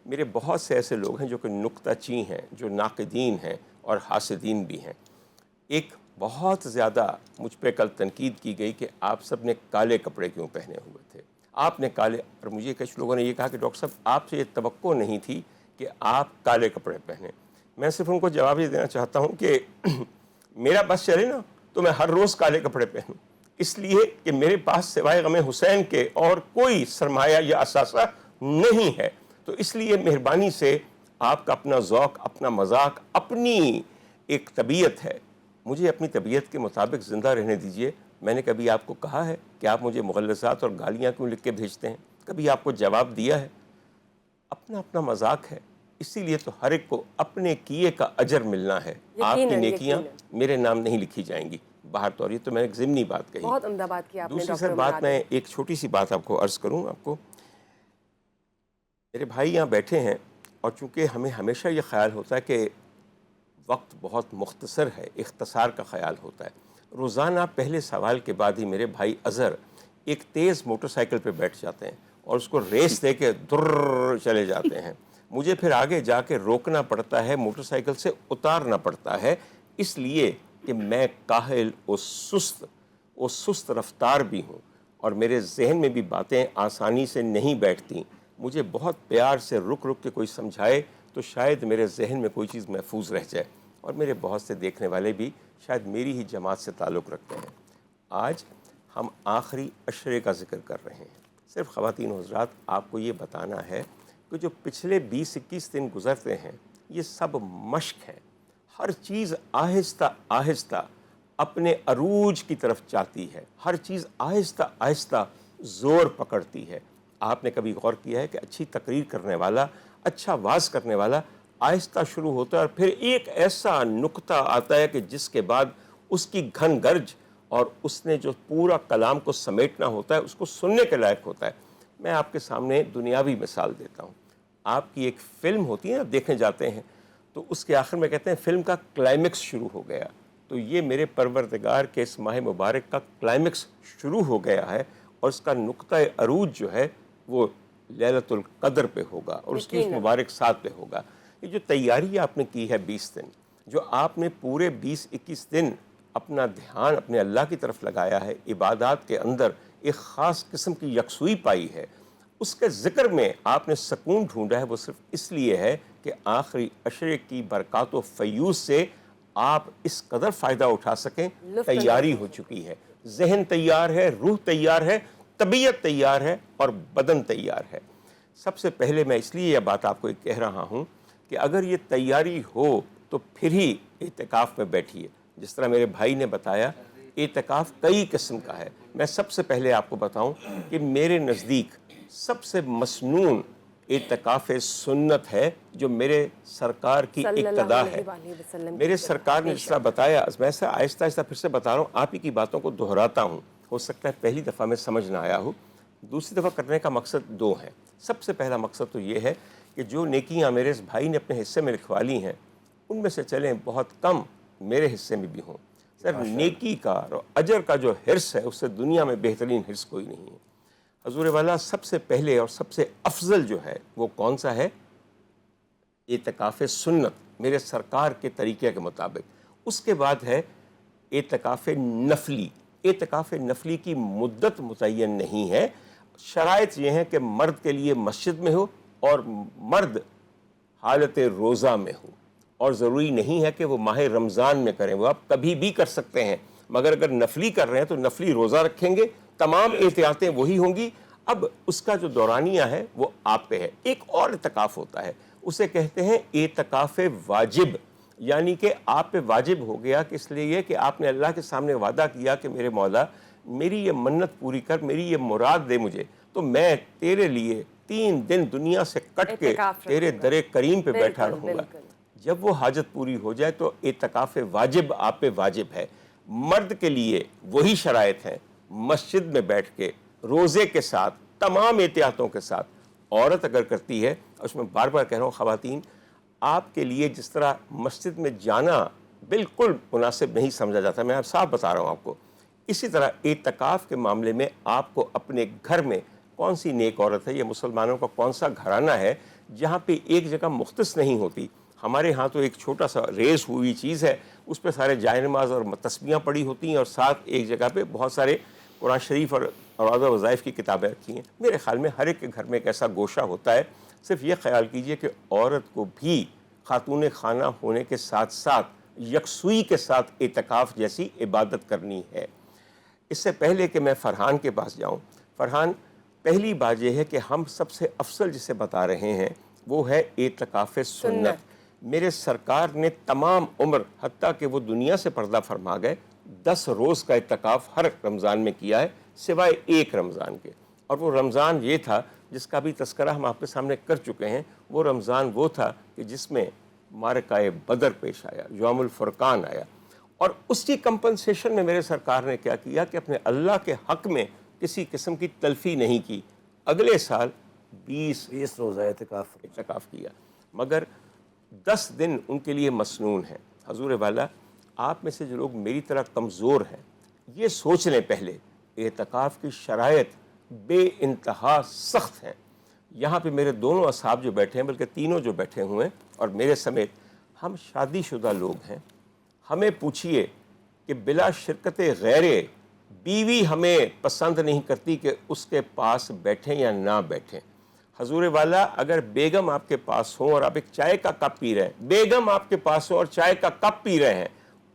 میرے بہت سے ایسے لوگ ہیں جو کہ نکتہ چیں ہیں، جو ناقدین ہیں اور حاسدین بھی ہیں۔ ایک بہت زیادہ مجھ پہ کل تنقید کی گئی کہ آپ سب نے کالے کپڑے کیوں پہنے ہوئے تھے، آپ نے کالے، اور مجھے کچھ لوگوں نے یہ کہا کہ ڈاکٹر صاحب آپ سے یہ توقع نہیں تھی کہ آپ کالے کپڑے پہنیں۔ میں صرف ان کو جواب یہ دینا چاہتا ہوں کہ میرا بس چلے نا تو میں ہر روز کالے کپڑے پہنوں، اس لیے کہ میرے پاس سوائے غم حسین کے اور کوئی سرمایہ یا اثاثہ نہیں ہے۔ تو اس لیے مہربانی سے آپ کا اپنا ذوق، اپنا مذاق، اپنی ایک طبیعت ہے، مجھے اپنی طبیعت کے مطابق زندہ رہنے دیجئے۔ میں نے کبھی آپ کو کہا ہے کہ آپ مجھے مغلظات اور گالیاں کیوں لکھ کے بھیجتے ہیں؟ کبھی آپ کو جواب دیا ہے؟ اپنا اپنا مذاق ہے، اسی لیے تو ہر ایک کو اپنے کیے کا اجر ملنا ہے۔ آپ کی نیکیاں میرے نام نہیں لکھی جائیں گی باہر طور۔ یہ تو میں نے ایک ضمنی بات کہی۔ بہت عمدہ بات کی آپ نے دوسری ڈاکٹر سر بات میں ایک چھوٹی سی بات آپ کو عرض کروں۔ آپ کو میرے بھائی یہاں بیٹھے ہیں، اور چونکہ ہمیں ہمیشہ یہ خیال ہوتا ہے کہ وقت بہت مختصر ہے، اختصار کا خیال ہوتا ہے، روزانہ پہلے سوال کے بعد ہی میرے بھائی اظہر ایک تیز موٹر سائیکل پہ بیٹھ جاتے ہیں اور اس کو ریس دے کے در چلے جاتے ہیں۔ مجھے پھر آگے جا کے روکنا پڑتا ہے، موٹر سائیکل سے اتارنا پڑتا ہے، اس لیے کہ میں کاہل و سست رفتار بھی ہوں، اور میرے ذہن میں بھی باتیں آسانی سے نہیں بیٹھتی۔ مجھے بہت پیار سے رک کے کوئی سمجھائے تو شاید میرے ذہن میں کوئی چیز محفوظ رہ جائے، اور میرے بہت سے دیکھنے والے بھی شاید میری ہی جماعت سے تعلق رکھتے ہیں۔ آج ہم آخری عشرے کا ذکر کر رہے ہیں۔ صرف خواتین و حضرات، آپ کو یہ بتانا ہے کہ جو پچھلے 20-21 دن گزرتے ہیں یہ سب مشق ہے۔ ہر چیز آہستہ آہستہ اپنے عروج کی طرف جاتی ہے، ہر چیز آہستہ آہستہ زور پکڑتی ہے۔ آپ نے کبھی غور کیا ہے کہ اچھی تقریر کرنے والا، اچھا واعظ کرنے والا آہستہ شروع ہوتا ہے، اور پھر ایک ایسا نقطہ آتا ہے کہ جس کے بعد اس کی گھن گرج اور اس نے جو پورا کلام کو سمیٹنا ہوتا ہے اس کو سننے کے لائق ہوتا ہے۔ میں آپ کے سامنے دنیاوی مثال دیتا ہوں۔ آپ کی ایک فلم ہوتی ہے نا، دیکھنے جاتے ہیں تو اس کے آخر میں کہتے ہیں فلم کا کلائمیکس شروع ہو گیا، تو یہ میرے پروردگار کے اس ماہ مبارک کا کلائمیکس شروع ہو گیا ہے، اور اس کا نقطہ عروج جو ہے وہ لیلۃ القدر پہ ہوگا، اور اس کی اس مبارک ساتھ پہ ہوگا۔ یہ جو تیاری آپ نے کی ہے 20 دن، جو آپ نے پورے 20-21 دن اپنا دھیان اپنے اللہ کی طرف لگایا ہے، عبادات کے اندر ایک خاص قسم کی یکسوئی پائی ہے، اس کے ذکر میں آپ نے سکون ڈھونڈا ہے، وہ صرف اس لیے ہے کہ آخری عشرے کی برکات و فیوز سے آپ اس قدر فائدہ اٹھا سکیں۔ تیاری ہو چکی ہے، ذہن تیار ہے، روح تیار ہے، طبیعت تیار ہے، اور بدن تیار ہے۔ سب سے پہلے میں اس لیے یہ بات آپ کو کہہ رہا ہوں کہ اگر یہ تیاری ہو تو پھر ہی اعتکاف میں بیٹھیے۔ جس طرح میرے بھائی نے بتایا، اعتکاف کئی قسم کا ہے۔ میں سب سے پہلے آپ کو بتاؤں کہ میرے نزدیک سب سے مسنون اعتکاف سنت ہے جو میرے سرکار کی اقتدا ہے۔ میرے سرکار نے جس طرح بتایا، میں سے آہستہ آہستہ پھر سے بتا رہا ہوں، آپ ہی کی باتوں کو دہراتا ہوں، ہو سکتا ہے پہلی دفعہ میں سمجھ نہ آیا ہو۔ دوسری دفعہ کرنے کا مقصد دو ہیں۔ سب سے پہلا مقصد تو یہ ہے کہ جو نیکیاں میرے اس بھائی نے اپنے حصے میں لکھوا لی ہیں، ان میں سے چلیں بہت کم میرے حصے میں بھی ہوں۔ صرف نیکی کا اور اجر کا جو حرص ہے، اس سے دنیا میں بہترین حرص کوئی نہیں ہے۔ حضور والا سب سے پہلے اور سب سے افضل جو ہے وہ کون سا ہے؟ اعتکاف سنت، میرے سرکار کے طریقے کے مطابق۔ اس کے بعد ہے اعتکاف نفلی۔ اعتکاف نفلی کی مدت متعین نہیں ہے، شرائط یہ ہیں کہ مرد کے لیے مسجد میں ہو اور مرد حالت روزہ میں ہو، اور ضروری نہیں ہے کہ وہ ماہ رمضان میں کریں، وہ آپ کبھی بھی کر سکتے ہیں، مگر اگر نفلی کر رہے ہیں تو نفلی روزہ رکھیں گے، تمام احتیاطیں وہی ہوں گی۔ اب اس کا جو دورانیہ ہے وہ آپ پہ ہے۔ ایک اور اعتکاف ہوتا ہے، اسے کہتے ہیں اعتکاف واجب، یعنی کہ آپ پہ واجب ہو گیا کہ اس لیے کہ آپ نے اللہ کے سامنے وعدہ کیا کہ میرے مولا میری یہ منت پوری کر، میری یہ مراد دے مجھے، تو میں تیرے لیے 3 دن دنیا سے کٹ کے تیرے در کریم پہ بیٹھا رہوں گا۔ جب وہ حاجت پوری ہو جائے تو اعتکاف واجب آپ پہ واجب ہے۔ مرد کے لیے وہی شرائط ہیں، مسجد میں بیٹھ کے روزے کے ساتھ تمام احتیاطوں کے ساتھ۔ عورت اگر کرتی ہے، اس میں بار بار کہہ رہا ہوں خواتین، آپ کے لیے جس طرح مسجد میں جانا بالکل مناسب نہیں سمجھا جاتا، میں صاف بتا رہا ہوں آپ کو، اسی طرح اعتکاف کے معاملے میں آپ کو اپنے گھر میں کون سی نیک عورت ہے یا مسلمانوں کا کون سا گھرانہ ہے جہاں پہ ایک جگہ مختص نہیں ہوتی. ہمارے ہاں تو ایک چھوٹا سا ریز ہوئی چیز ہے, اس پہ سارے جائے نماز اور تسبیحاں پڑی ہوتی ہیں, اور ساتھ ایک جگہ پہ بہت سارے قرآن شریف اور روضہ وظائف کی کتابیں رکھی ہیں. میرے خیال میں ہر ایک کے گھر میں ایک ایسا گوشہ ہوتا ہے. صرف یہ خیال کیجئے کہ عورت کو بھی خاتون خانہ ہونے کے ساتھ ساتھ یکسوئی کے ساتھ اعتکاف جیسی عبادت کرنی ہے. اس سے پہلے کہ میں فرحان کے پاس جاؤں, فرحان, پہلی بات یہ ہے کہ ہم سب سے افضل جسے بتا رہے ہیں وہ ہے اعتکاف سنت. میرے سرکار نے تمام عمر, حتیٰ کہ وہ دنیا سے پردہ فرما گئے, 10 روز کا اعتکاف ہر رمضان میں کیا ہے سوائے ایک رمضان کے. اور وہ رمضان یہ تھا جس کا بھی تذکرہ ہم آپ کے سامنے کر چکے ہیں. وہ رمضان وہ تھا کہ جس میں معرکہ بدر پیش آیا, یوم الفرقان آیا, اور اس کی کمپنسیشن میں میرے سرکار نے کیا کیا کہ اپنے اللہ کے حق میں کسی قسم کی تلفی نہیں کی. اگلے سال 20 روزہ اعتکاف کیا, مگر 10 دن ان کے لیے مسنون ہیں. حضور والا, آپ میں سے جو لوگ میری طرح کمزور ہیں یہ سوچ لیں پہلے, اعتکاف کی شرائط بے انتہا سخت ہیں. یہاں پہ میرے دونوں اصحاب جو بیٹھے ہیں, بلکہ تینوں جو بیٹھے ہوئے ہیں اور میرے سمیت, ہم شادی شدہ لوگ ہیں. ہمیں پوچھئے کہ بلا شرکت غیر بیوی ہمیں پسند نہیں کرتی کہ اس کے پاس بیٹھیں یا نہ بیٹھیں. حضور والا, اگر بیگم آپ کے پاس ہوں اور آپ ایک چائے کا کپ پی رہے ہیں, بیگم آپ کے پاس ہو اور چائے کا کپ پی رہے ہیں,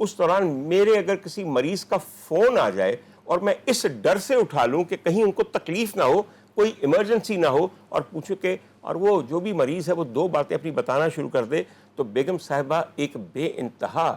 اس دوران میرے اگر کسی مریض کا فون آ جائے اور میں اس ڈر سے اٹھا لوں کہ کہیں ان کو تکلیف نہ ہو, کوئی ایمرجنسی نہ ہو, اور پوچھو کہ, اور وہ جو بھی مریض ہے وہ 2 باتیں اپنی بتانا شروع کر دے, تو بیگم صاحبہ ایک بے انتہا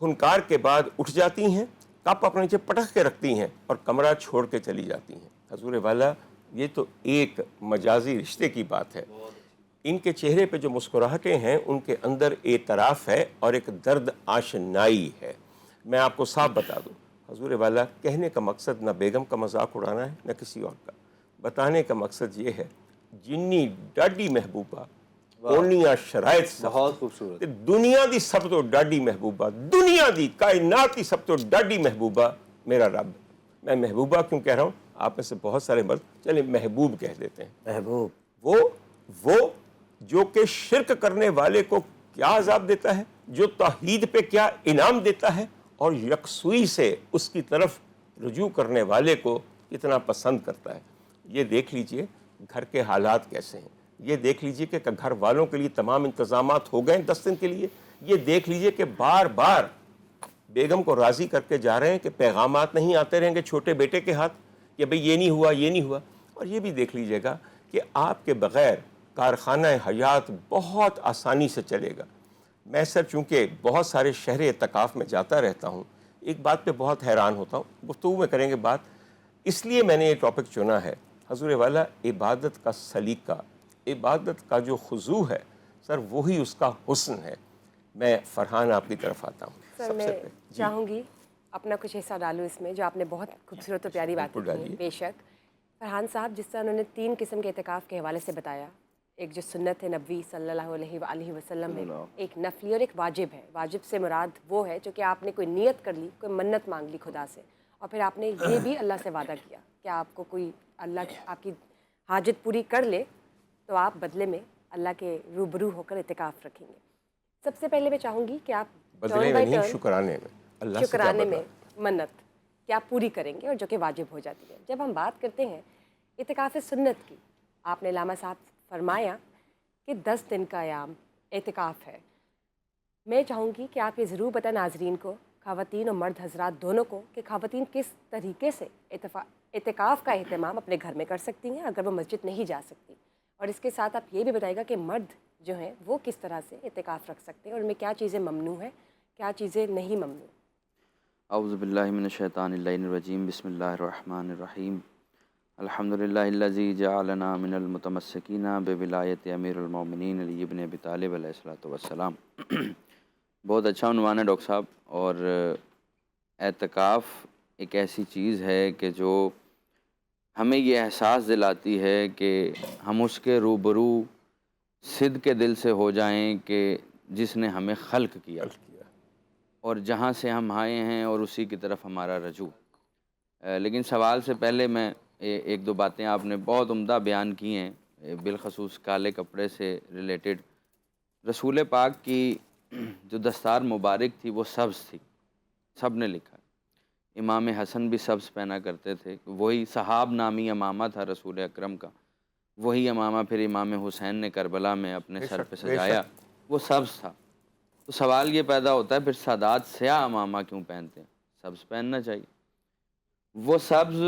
پھنکار کے بعد اٹھ جاتی ہیں, کپ اپنے نیچے پٹک کے رکھتی ہیں اور کمرہ چھوڑ کے چلی جاتی ہیں. حضور والا, یہ تو ایک مجازی رشتے کی بات ہے. ان کے چہرے پہ جو مسکراہٹیں ہیں ان کے اندر اعتراف ہے اور ایک درد آشنائی ہے. میں آپ کو صاف بتا دوں, حضور والا, کہنے کا مقصد نہ بیگم کا مذاق اڑانا ہے نہ کسی اور کا. بتانے کا مقصد یہ ہے, جنی ڈاڈی محبوبہ اونیاں شرائط بہت خوبصورت, دنیا دی سب تو ڈاڈی محبوبہ, دنیا دی کائنات دی سب تو ڈاڈی محبوبہ میرا رب. میں محبوبہ کیوں کہہ رہا ہوں, آپ میں سے بہت سارے مرد چلیں محبوب کہہ دیتے ہیں. محبوب وہ جو کہ شرک کرنے والے کو کیا عذاب دیتا ہے, جو توحید پہ کیا انعام دیتا ہے, اور یکسوئی سے اس کی طرف رجوع کرنے والے کو کتنا پسند کرتا ہے. یہ دیکھ لیجئے گھر کے حالات کیسے ہیں, یہ دیکھ لیجئے کہ گھر والوں کے لیے تمام انتظامات ہو گئے 10 دن کے لیے. یہ دیکھ لیجئے کہ بار بار بیگم کو راضی کر کے جا رہے ہیں کہ پیغامات نہیں آتے رہیں گے چھوٹے بیٹے کے ہاتھ کہ بھئی یہ نہیں ہوا, یہ نہیں ہوا. اور یہ بھی دیکھ لیجئے گا کہ آپ کے بغیر کارخانہ حیات بہت آسانی سے چلے گا. میں سر چونکہ بہت سارے شہر اعتکاف میں جاتا رہتا ہوں, ایک بات پہ بہت حیران ہوتا ہوں, گفتگو میں کریں گے بات, اس لیے میں نے یہ ٹاپک چنا ہے. حضور والا, عبادت کا سلیقہ, عبادت کا جو خضوع ہے سر, وہی اس کا حسن ہے. میں فرحان آپ کی طرف آتا ہوں. سر میں چاہوں گی اپنا کچھ حصہ ڈالوں اس میں, جو آپ نے بہت خوبصورت و پیاری بات کی. بے شک فرحان صاحب, جس طرح انہوں نے 3 قسم کے اعتکاف کے حوالے سے بتایا, ایک جو سنت ہے نبوی صلی اللہ علیہ وآلہ وسلم ہے, ایک نفلی اور ایک واجب ہے. واجب سے مراد وہ ہے جو کہ آپ نے کوئی نیت کر لی, کوئی منت مانگ لی خدا سے, اور پھر آپ نے یہ بھی اللہ سے وعدہ کیا کہ آپ کو کوئی اللہ آپ کی حاجت پوری کر لے تو آپ بدلے میں اللہ کے روبرو ہو کر اعتکاف رکھیں گے. سب سے پہلے میں چاہوں گی کہ آپ بدلے میں نہیں, شکرانے میں, اللہ سے شکرانے میں منت کیا پوری کریں گے, اور جو کہ واجب ہو جاتی ہے. جب ہم بات کرتے ہیں اعتکاف سنت کی, آپ نے علامہ صاحب فرمایا کہ 10 دن کا ایام اعتکاف ہے. میں چاہوں گی کہ آپ یہ ضرور بتائیں ناظرین کو, خواتین اور مرد حضرات دونوں کو, کہ خواتین کس طریقے سے اعتکاف کا اہتمام اپنے گھر میں کر سکتی ہیں اگر وہ مسجد نہیں جا سکتی, اور اس کے ساتھ آپ یہ بھی بتائے گا کہ مرد جو ہیں وہ کس طرح سے اعتکاف رکھ سکتے ہیں, اور ان میں کیا چیزیں ممنوع ہیں, کیا چیزیں نہیں ممنوع. اعوذ باللہ من الشیطان اللعین الرجیم, بسم اللہ الرحمن الرحیم. الحمدللہ الذی جعلنا من المتمسکین بولایت امیر المومنین علی بن ابی طالب علیہ الصلوۃ والسلام. بہت اچھا عنوان ہے ڈاکٹر صاحب. اور اعتکاف ایک ایسی چیز ہے کہ جو ہمیں یہ احساس دلاتی ہے کہ ہم اس کے روبرو صدق کے دل سے ہو جائیں کہ جس نے ہمیں خلق کیا اور جہاں سے ہم آئے ہیں اور اسی کی طرف ہمارا رجوع. لیکن سوال سے پہلے میں 1-2 باتیں آپ نے بہت عمدہ بیان کی ہیں بالخصوص کالے کپڑے سے ریلیٹڈ، رسول پاک کی جو دستار مبارک تھی وہ سبز تھی، سب نے لکھا۔ امام حسن بھی سبز پہنا کرتے تھے، وہی صحاب نامی امامہ تھا رسول اکرم کا، وہی امامہ پھر امام حسین نے کربلا میں اپنے بے سر شک، پہ بے سجایا، وہ سبز تھا۔ تو سوال یہ پیدا ہوتا ہے پھر سادات سیاہ امامہ کیوں پہنتے ہیں؟ سبز پہننا چاہیے۔ وہ سبز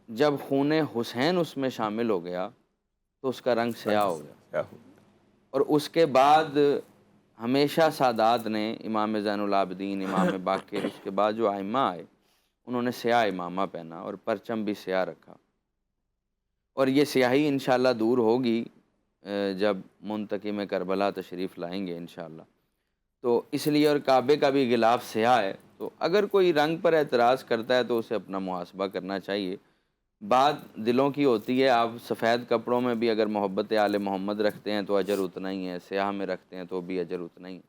جب خون حسین اس میں شامل ہو گیا تو اس کا رنگ سیاہ ہو گیا، کیا ہو اور اس کے بعد ہمیشہ سادات نے، امام زین العابدین، امام باقر، اس کے بعد جو ائمہ آئے انہوں نے سیاہ امامہ پہنا اور پرچم بھی سیاہ رکھا، اور یہ سیاہی انشاءاللہ دور ہوگی جب منتقم کربلا تشریف لائیں گے انشاءاللہ۔ تو اس لیے، اور کعبے کا بھی غلاف سیاہ ہے، تو اگر کوئی رنگ پر اعتراض کرتا ہے تو اسے اپنا محاسبہ کرنا چاہیے۔ بات دلوں کی ہوتی ہے، آپ سفید کپڑوں میں بھی اگر محبت آل محمد رکھتے ہیں تو اجر اتنا ہی ہے، سیاہ میں رکھتے ہیں تو بھی اجر اتنا ہی ہے۔